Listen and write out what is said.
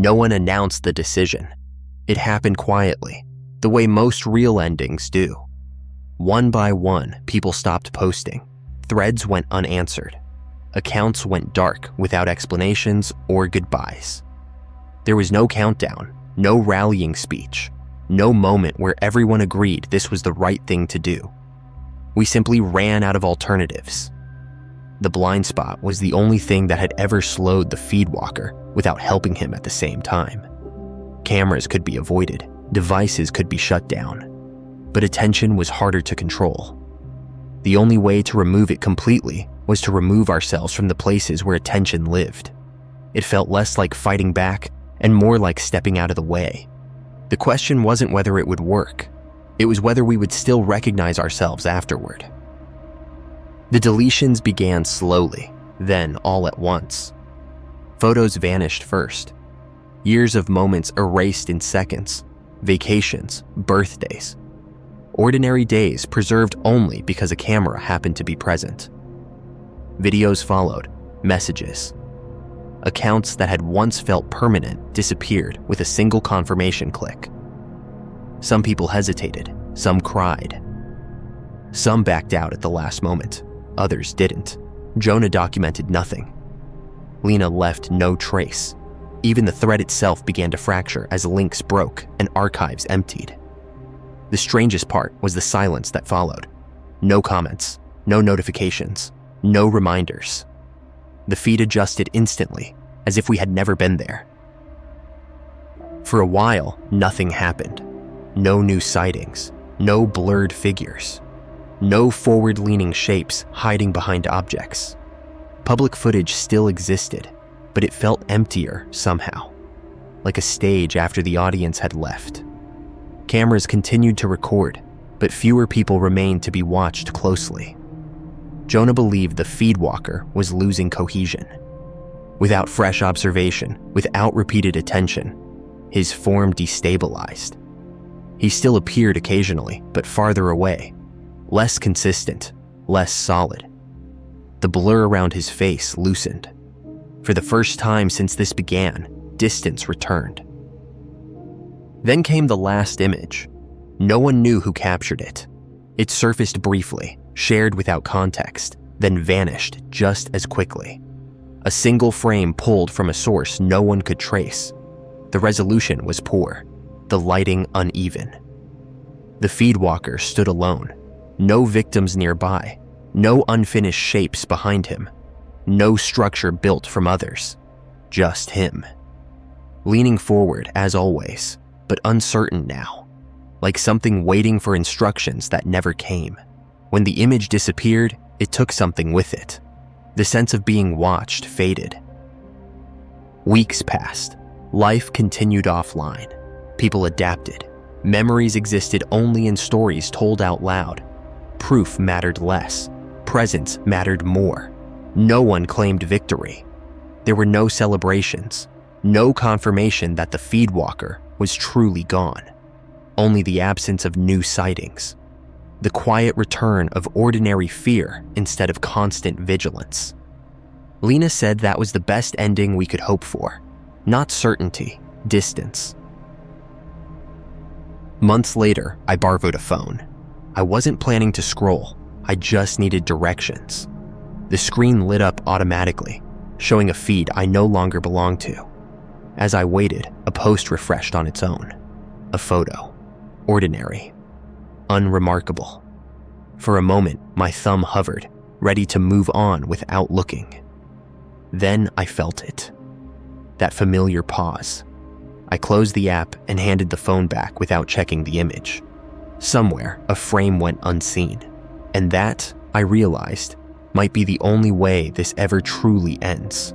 No one announced the decision. It happened quietly, the way most real endings do. One by one, people stopped posting. Threads went unanswered. Accounts went dark without explanations or goodbyes. There was no countdown, no rallying speech, no moment where everyone agreed this was the right thing to do. We simply ran out of alternatives. The blind spot was the only thing that had ever slowed the FeedWalker without helping him at the same time. Cameras could be avoided, devices could be shut down, but attention was harder to control. The only way to remove it completely was to remove ourselves from the places where attention lived. It felt less like fighting back and more like stepping out of the way. The question wasn't whether it would work. It was whether we would still recognize ourselves afterward. The deletions began slowly, then all at once. Photos vanished first. Years of moments erased in seconds. Vacations, birthdays. Ordinary days preserved only because a camera happened to be present. Videos followed, messages. Accounts that had once felt permanent disappeared with a single confirmation click. Some people hesitated, some cried. Some backed out at the last moment, others didn't. Jonah documented nothing. Lena left no trace. Even the thread itself began to fracture as links broke and archives emptied. The strangest part was the silence that followed. No comments, no notifications, no reminders. The feed adjusted instantly, as if we had never been there. For a while, nothing happened. No new sightings, no blurred figures, no forward-leaning shapes hiding behind objects. Public footage still existed, but it felt emptier somehow, like a stage after the audience had left. Cameras continued to record, but fewer people remained to be watched closely. Jonah believed the FeedWalker was losing cohesion. Without fresh observation, without repeated attention, his form destabilized. He still appeared occasionally, but farther away, less consistent, less solid. The blur around his face loosened. For the first time since this began, distance returned. Then came the last image. No one knew who captured it. It surfaced briefly, shared without context, then vanished just as quickly. A single frame pulled from a source no one could trace. The resolution was poor, the lighting uneven. The FeedWalker stood alone. No victims nearby, no unfinished shapes behind him, no structure built from others, just him. Leaning forward as always, but uncertain now, like something waiting for instructions that never came. When the image disappeared, it took something with it. The sense of being watched faded. Weeks passed. Life continued offline. People adapted. Memories existed only in stories told out loud. Proof mattered less. Presence mattered more. No one claimed victory. There were no celebrations, no confirmation that the FeedWalker was truly gone. Only the absence of new sightings. The quiet return of ordinary fear instead of constant vigilance. Lena said that was the best ending we could hope for. Not certainty, distance. Months later, I borrowed a phone. I wasn't planning to scroll. I just needed directions. The screen lit up automatically, showing a feed I no longer belonged to. As I waited, a post refreshed on its own. A photo. Ordinary. Unremarkable. For a moment, my thumb hovered, ready to move on without looking. Then I felt it. That familiar pause. I closed the app and handed the phone back without checking the image. Somewhere, a frame went unseen. And that, I realized, might be the only way this ever truly ends.